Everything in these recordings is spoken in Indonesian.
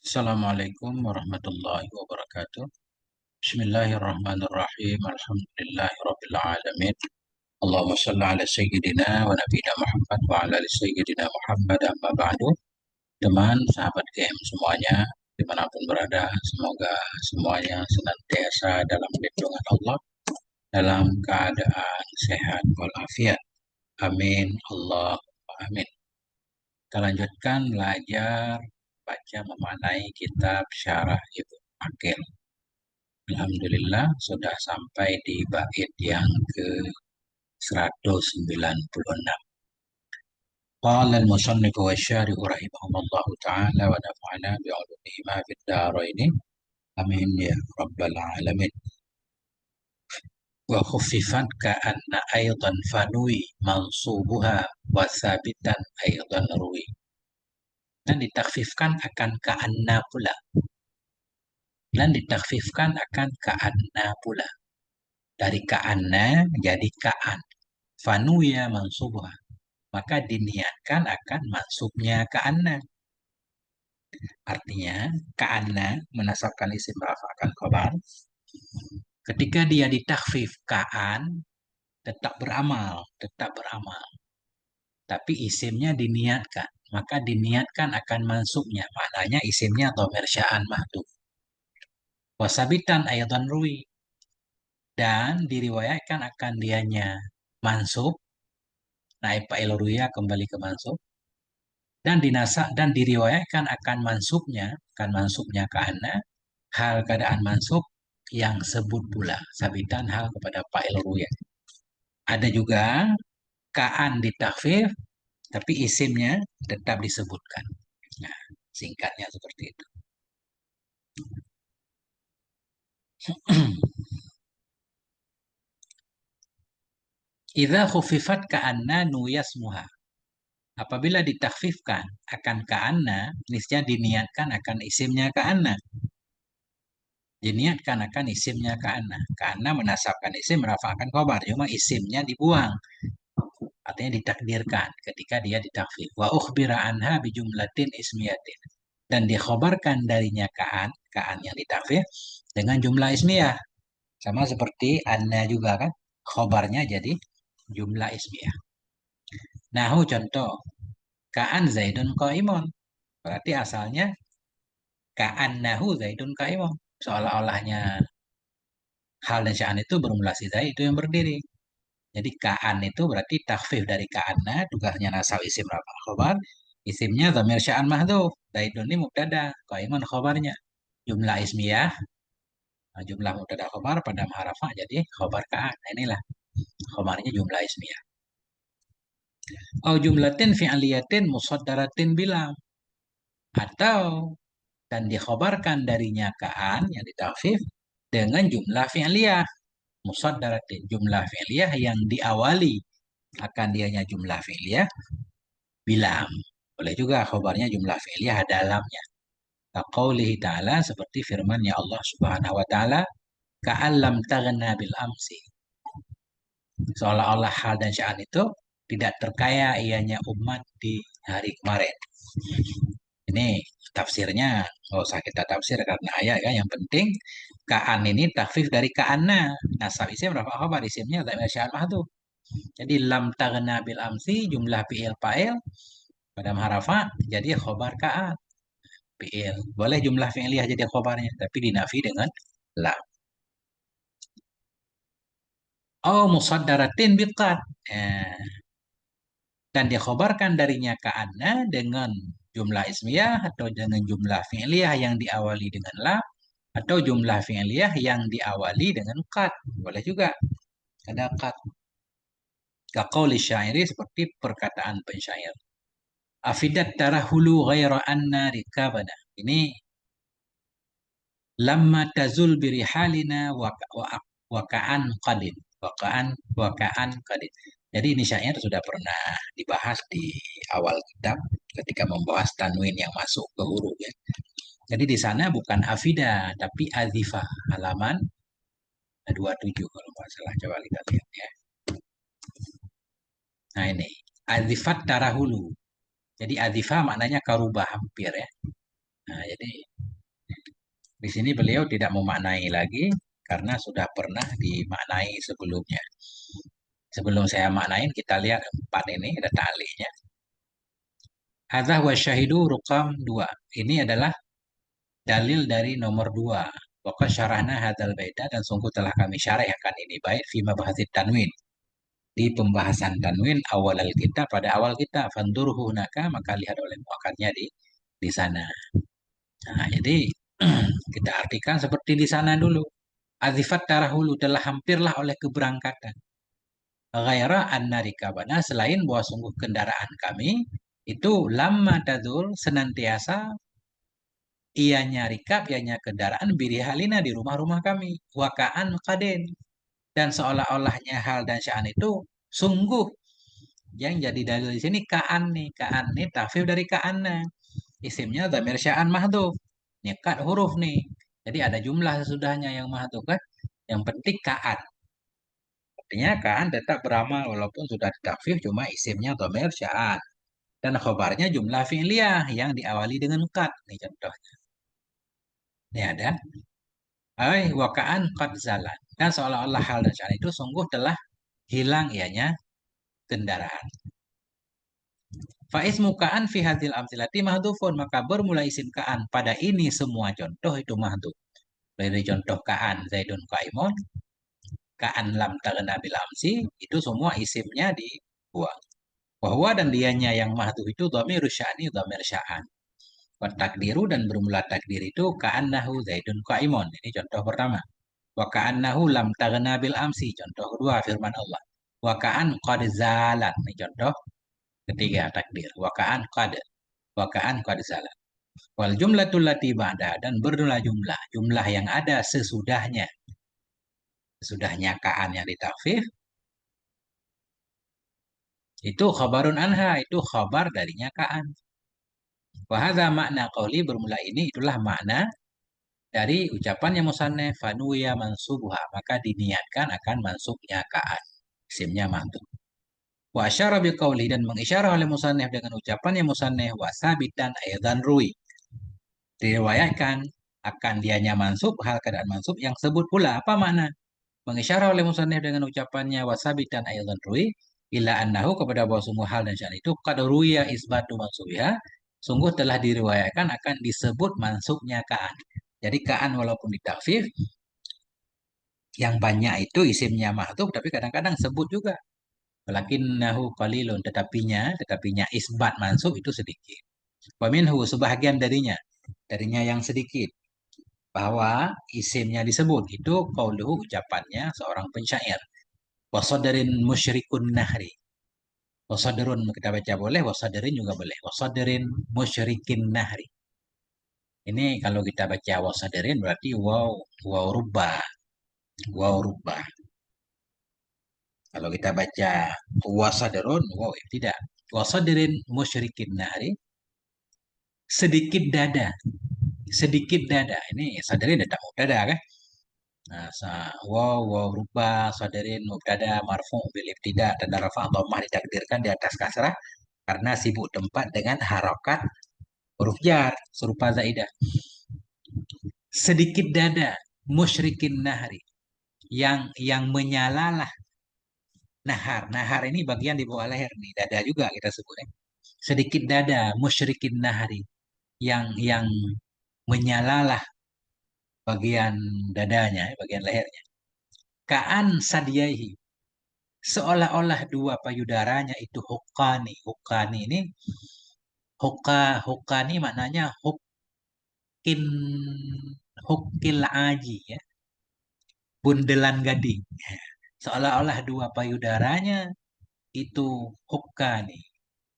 Assalamualaikum warahmatullahi wabarakatuh. Bismillahirrahmanirrahim. Alhamdulillahirabbil alamin. Allahumma shalli ala sayyidina wa nabiyina Muhammad wa ala ali sayyidina Muhammad amma ba'du. Teman, sahabat game semuanya, dimanapun berada, semoga semuanya senantiasa dalam lindungan Allah, dalam keadaan sehat walafiat. Amin. Allahumma amin. Kita lanjutkan belajar baca memaknai kitab Syarah Ibnu Aqil. Alhamdulillah sudah sampai di bait yang ke-196. Qala al-musannif wa syarih rahimahumullah ta'ala wa nafa'ana bi'ulumihima fid dharain. Amin ya rabbal alamin. Wa khuffifat ka'anna aidan fanui mansubuha wa sabitan aidan ruwi. Dan ditakfifkan akan ka'anna pula. Dan ditakfifkan akan ka'anna pula. Dari ka'anna jadi ka'an. Fanuya mansubuha. Maka diniatkan akan mansubnya ka'anna. Artinya, ka'anna menasabkan isim rafa akan khabar. Ketika dia ditakfif ka'an, tetap beramal, tetap beramal. Tapi isimnya diniatkan. Maka diniatkan akan mansubnya. Maknanya isimnya dhamir sya'an mahdhuf. Wasabitan ayatan ruwi. Dan diriwayatkan akan dianya mansub. Naib fa'il ruya kembali ke mansub. Dan dinasak dan diriwayatkan akan mansubnya ka'anna, hal keadaan mansub yang sebut pula. Sabitan hal kepada fa'il ruya. Ada juga ka'an ditakfif, tapi isimnya tetap disebutkan. Nah, singkatnya seperti itu. Idza khuffifat ka'anna nuyasmuha. Apabila ditakfifkan akan ka'anna, niscaya diniatkan akan isimnya ka'anna. Diniatkan akan isimnya ka'anna. Ka'anna menasabkan isim, merafa'kan khabar. Cuma isimnya dibuang. Artinya ditakdirkan ketika dia ditakfif. Wa ukhbira anha bijumlatin ismiyatin. Dan dikhabarkan darinya ka'an yang ditakfif dengan jumlah ismiyah. Sama seperti anna juga kan. Khabarnya jadi jumlah ismiyah. Nahu contoh. Ka'an Zaidun qaimun. Berarti asalnya ka'annahu Zaidun qaimun. Seolah-olahnya hal dan sya'an itu bermula si Zaid itu yang berdiri. Jadi ka'an itu berarti takhfif dari ka'anna, tugasnya nasab isim rafa khobar. Isimnya dhamir sya'an mahdhuf. Zaidun ini mubtada, qaimun khobarnya. Jumlah ismiyah, jumlah mubtada khobar pada harafa jadi khobar ka'an. Nah, inilah khobarnya jumlah ismiyah. Au jumlatin fi'aliyatin musaddaratin bilam. Atau dan dikhobarkan darinya ka'an yang ditakfif dengan jumlah fi'liyah musaddaratin, jumlah fi'liyah yang diawali akan dianya jumlah fi'liyah bilam. Boleh juga khobarnya jumlah fi'liyah dalamnya. Kaqaulihi ta'ala, seperti firman-Nya Allah Subhanahu wa taala, ka'allam taghna bil amsi. Seolah-olah hal dan sya'an itu tidak terkaya ianya umat di hari kemarin. Ini tafsirnya nggak usah kita tafsir karena ayat kan. Yang penting ka'an ini takfif dari ka'anna. Nasab isim rafa khabar, isimnya dhamir sya'an mahdhuf. Jadi lam taghna bil amsi jumlah fi'il fa'il pada harafa jadi khobar ka'an. Fi'il boleh jumlah fi'liyah jadi khobarnya tapi dinafi dengan lam. Oh musaddaratin biqad. Dan dikhobarkan darinya ka'anna dengan jumlah ismiyah atau dengan jumlah fi'liyah yang diawali dengan lam atau jumlah fi'liyah yang diawali dengan qad. Boleh juga ada qad. Kaqauli syairi, seperti perkataan pensyair. Afidat tarahulu ghaira anna rikabana. Ini lamma tazul birihalina waka'an qadin. Waka'an qadin. Jadi ini syair sudah pernah dibahas di awal kitab ketika membahas tanwin yang masuk ke huruf ya. Jadi di sana bukan afida tapi azifa, halaman 27 kalau nggak salah, coba kita lihat ya. Nah ini azifat tarahulu. Jadi azifa maknanya karubah hampir ya. Nah jadi Di sini beliau tidak memaknai lagi karena sudah pernah dimaknai sebelumnya. Sebelum saya maknain, kita lihat empat ini, ada ta'liqnya. Hadza wa syahidu rukam 2. Ini adalah dalil dari nomor 2. Waqad syarahna hadzal baita, dan sungguh telah kami syarahkan ini bait fi mabhasit tanwin. Di pembahasan tanwin awal kita, pada awal kita, fandurhu hunaka, maka lihat oleh muakarnya di sana. Nah, jadi kita artikan seperti di sana dulu. Azifat tarahulu, telah hampirlah oleh keberangkatan. Ghaira anna rikabana, selain bahwa sungguh kendaraan kami itu lama tadul, senantiasa ianya rikab, ianya kendaraan, birihalina, di rumah-rumah kami, wakaan kaden, dan seolah-olahnya hal dan sya'an itu sungguh. Yang jadi dalil di sini kaan nih tafsir dari kaanna, isimnya dhamir sya'an mahdhuf, nyekat huruf nih, jadi ada jumlah sesudahnya yang mahdhuf kan, yang penting kaan. Artinya kaan tetap beramal walaupun sudah ditakfif, cuma isimnya dhamir sya'an. Dan khobarnya jumlah fi'liyah yang diawali dengan kad. Ini contohnya. Ini ada. Ay, wakaan qad zalat. Dan seolah-olah hal dan sya'an itu sungguh telah hilang ianya kendaraan. Faiz mukaan fi hadil amsilati mahdufun. Maka bermula isim kaan pada ini semua contoh itu mahduf. Dari contoh kaan Zaidun Qaimun, kaan lam taghna bil amsi, itu semua isimnya dibuang. Wahwa, dan dianya yang mahdhuf itu dhamir sya'ni, dhamir sya'an. Wa takdiru, dan bermula takdir itu ka'annahu zaidun qa'imun. Ini contoh pertama. Wa ka'annahu lam taghna bil amsi. Contoh kedua firman Allah. Wa ka'an qad zalat. Ini contoh ketiga takdir. Wa ka'an qad. Wa ka'an qad zalat. Wal jumlatul lati ba'da, dan bermula jumlah. Jumlah yang ada sesudahnya. Sesudahnya ka'an yang ditakfif. Itu khabarun anha. Itu khabar darinya ka'an. Wahada makna qauli, bermula ini itulah makna dari ucapannya musannif fanuya mansubuha, maka diniatkan akan mansubnya kaan, isimnya mansub. Wa asyara biqauli, dan mengisyarah oleh musannif dengan ucapannya musannif wa sabitan aidan rui, diriwayatkan akan dianya mansub, hal keadaan mansub yang sebut pula. Apa makna mengisyarah oleh musannif dengan ucapannya wa sabitan aidan rui? Ila annahu, kepada bahwa semua hal dan syarat itu qad ruya isbatu mansubiha, sungguh telah diriwayatkan akan disebut mansubnya kaan. Jadi kaan walaupun ditakfif, yang banyak itu isimnya mahdhuf, tapi kadang-kadang sebut juga. Walakinnahu qalilun, tetapinya isbat mansub itu sedikit. Wa minhu, sebahagian darinya yang sedikit, bahwa isimnya disebut itu qauluhu, ucapannya seorang pensyair. Wasadarin musyrikun nahri. Wasadarun kita baca boleh, wasadarin juga boleh. Wasadarin musyrikin nahri. Ini kalau kita baca wasadarin berarti wow, wow rubah. Wow rubah. Kalau kita baca wasadarun, wow, tidak. Wasadirin musyrikin nahri, sedikit dada. Sedikit dada. Ini sadarin datang dada kan? Nah, wow, wow, rubah, sadarin, mubtada, marfu, bil ibtida, tanda rafa dhammah ditakdirkan di atas kasrah karena sibuk tempat dengan harokat huruf jar, serupa zaidah. Sedikit dada, musyrikin nahri, yang menyalalah nahar. Nahar ini bagian di bawah leher nih, dada juga kita sebutnya. Sedikit dada, musyrikin nahari, yang menyalalah bagian dadanya, bagian lehernya. Kaan sadiyaihi, seolah-olah dua payudaranya itu hukani. Hukani ini hukani maknanya hukin, hukil aji ya, bundelan gading. Seolah-olah dua payudaranya itu hukani,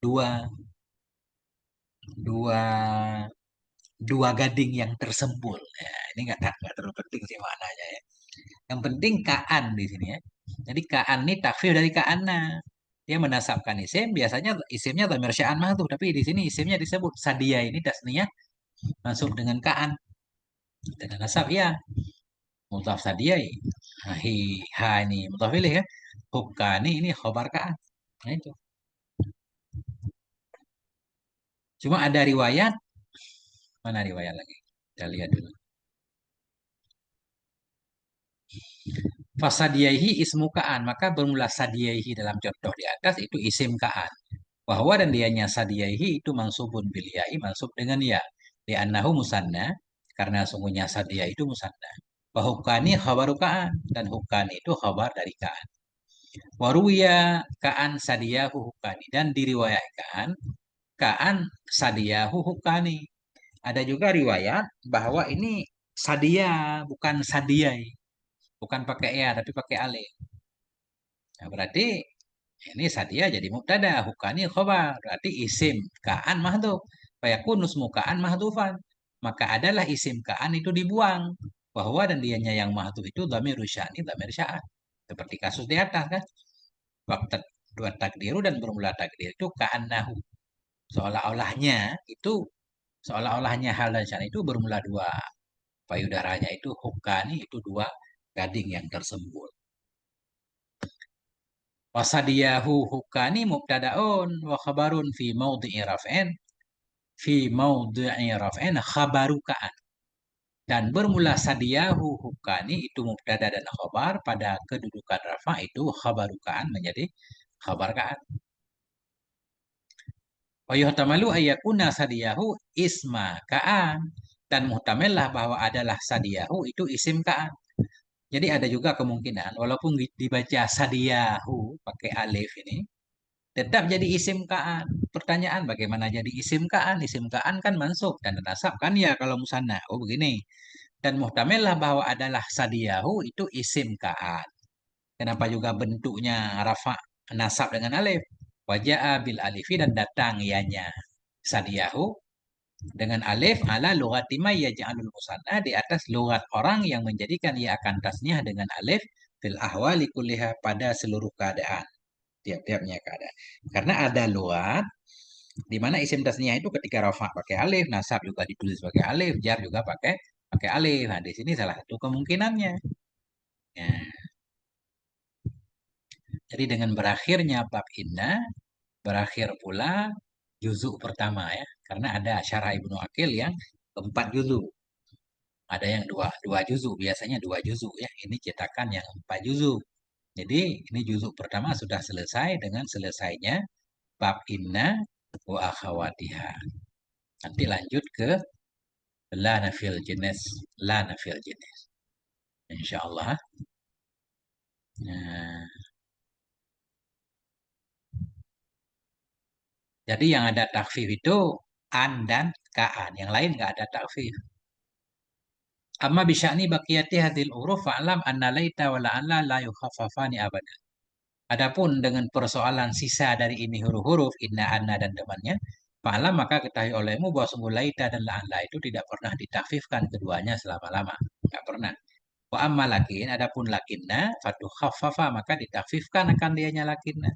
dua dua dua gading yang tersembul. Ya, ini nggak terlalu penting sih maknanya ya. Yang penting kaan di sini ya. Jadi kaan ini takfir dari kaana. Dia menasabkan isim, biasanya isimnya dhamir sya'an mahdhuf, tapi di sini isimnya disebut sadia, ini tasniyah masuk dengan kaan. Dengan nasab ya. Mudhaf sadia. Hi, ha ini mudhaf ilaih ya. Hukani ini khobar kaan. Nah itu. Cuma ada riwayat, mana riwayat lagi? Kita lihat dulu. Fasadiyaihi ismu ka'an, maka bermula sadiyaihi dalam contoh di atas itu isim ka'an. Bahwa dan dianya sadiyaihi itu mansubun bil ya'i, mansub dengan ya. Li'annahu musanna, karena sungguhnya sadiyah itu musanna. Wa hukani khabaru ka'an, dan hukani itu khabar dari ka'an. Waruya ka'an sadiyahu hukani, dan diriwayatkan ka'an sadiyahu hukani. Ada juga riwayat bahwa ini sadia bukan sadiyai, bukan pakai ya tapi pakai alif. Nah, berarti ini sadia jadi mubtada, hukani khobar, berarti isim ka'an mahdhuf. Fayakun nusmu ka'an mahdhufan. Maka adalah isim ka'an itu dibuang. Bahwa dan dianya yang mahdhuf itu dhamir sya'ni, dhamir sya'an. Seperti kasus di atas kan. Waktu dua takdiru dan bermula takdir itu ka'annahu. Seolah-olahnya itu seolah-olahnya hal dan sya'an itu bermula dua. Payudaranya itu hukani itu dua gading yang tersembul. Wasadiyahu hukani mubtadaun wa khabarun fi maudhi'i raf'in khabaru ka'an. Dan bermula sadiyahu hukani itu mubtada dan khabar pada kedudukan rafa itu khabaru ka'an menjadi khabar ka'an. Wa yuhtamalu ayyakuna sadiyahu isma ka'an. Dan muhtamallah bahwa adalah sadiyahu itu isim ka'an. Jadi ada juga kemungkinan walaupun dibaca sadiyahu pakai alif ini tetap jadi isim ka'an. Pertanyaan bagaimana jadi isim ka'an? Isim ka'an kan mansub dan nasab kan ya kalau musanna. Oh begini. Dan muhtamilah bahwa adalah sadiyahu itu isim ka'an. Kenapa juga bentuknya rafa nasab dengan alif? Waja'a bil alifi dan datang ianya. Sadiyahu dengan alif ala lugati may yaj'alul musanna di atas lugat orang yang menjadikan ia akan tasniah dengan alif fil ahwali kulliha pada seluruh keadaan. Tiap-tiapnya keadaan. Karena ada lugat di mana isim tasniah itu ketika rafa pakai alif, nasab juga ditulis pakai alif, jar juga pakai alif. Nah, di sini salah satu kemungkinannya. Ya. Jadi dengan berakhirnya bab inna, berakhir pula juzuk pertama ya. Karena ada syarah Ibnu Aqil yang keempat juzuk. Ada yang dua juzuk, biasanya dua juzuk ya. Ini cetakan yang 4 juzuk. Jadi ini juzuk pertama sudah selesai dengan selesainya bab inna wa akhawatiha. Nanti lanjut ke la nafil jenis, la nafil jenis. Insya Allah. Nah, jadi yang ada takfif itu an dan kaan. Yang lain nggak ada takfif. Amma bisya'ni baqiyati hadhil huruf fa'lam anna laita wa la'alla la yukhaffafani abada. Adapun dengan persoalan sisa dari ini huruf-huruf inna, anna dan temannya, fa'lam maka ketahui olehmu bahwa sungguh laita dan la'alla itu tidak pernah ditakfifkan keduanya selama-lama. Nggak pernah. Wa amma lakin, adapun lakinna, fatu khaffafa, maka ditakfifkan akan dianya lakinna.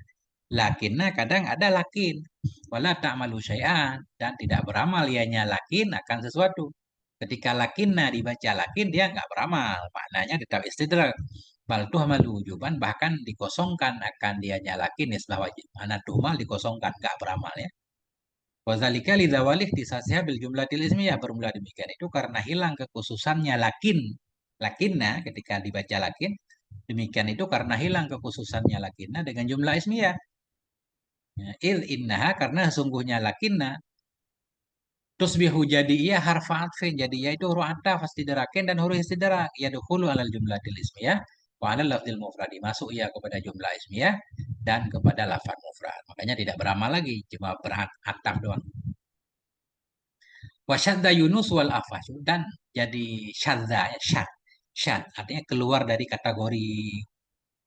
Lakinna kadang ada lakin. Wala ta'malu syai'an. Dan tidak beramal ianya lakin akan sesuatu. Ketika lakinna dibaca lakin, dia nggak beramal. Maknanya tetap istidrak. Bal tuhmalu wujuban, bahkan dikosongkan akan dianya lakin. Islah wajib. Mana tuhmal dikosongkan, nggak beramal ya. Wazalika lidzawalih tisasnya bil jumlatil ismiyah, bermula demikian itu karena hilang kekhususannya lakin. Lakinna ketika dibaca lakin, demikian itu karena hilang kekhususannya lakinna dengan jumlah ismiyah. Ya, innaha karena sungguhnya lakinna tusbihu jadi ia harfa atfin, jadi ia itu huruf ataf istidarakin dan huruf istidrak yadkhulu alal jumlatil ismiyah wa alal lafzil mufradi, masuk ia kepada jumlah ismiyah dan kepada lafaz mufrad. Makanya tidak beramal lagi, cuma berataf doang. Wa syadda Yunus wal afas, dan jadi syadza ya, syad artinya keluar dari kategori,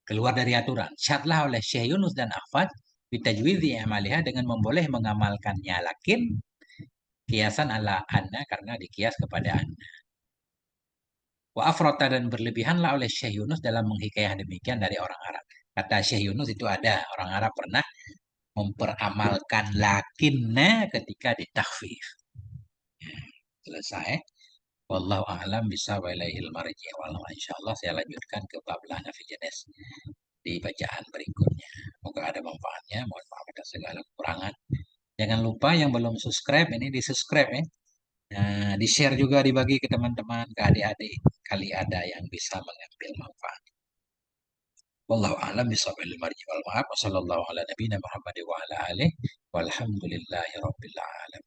keluar dari aturan. Syadlah oleh Syekh Yunus dan Ahfad bitajwidhi amaliha dengan memboleh mengamalkannya lakin kiasan ala anna karena dikias kepada anna. Wa afrota dan berlebihanlah oleh Syekh Yunus dalam menghikayah demikian dari orang Arab. Kata Syekh Yunus itu ada orang Arab pernah memperamalkan lakinna ketika ditakfif. Selesai. Wallahu a'lam bisa ilaihil marji. Wallahu insyaallah saya lanjutkan ke bab la nafi jenis di bacaan berikutnya. Semoga ada manfaatnya. Mohon maaf atas segala kekurangan. Jangan lupa yang belum subscribe ini di subscribe ya. Nah, di-share juga, dibagi ke teman-teman, ke adik-adik. Kali ada yang bisa mengambil manfaat. Wallahu a'lam bishawab, wal maaf. Wassallallahu ala nabiyina Muhammad wa ala alihi walhamdulillahi rabbil alamin.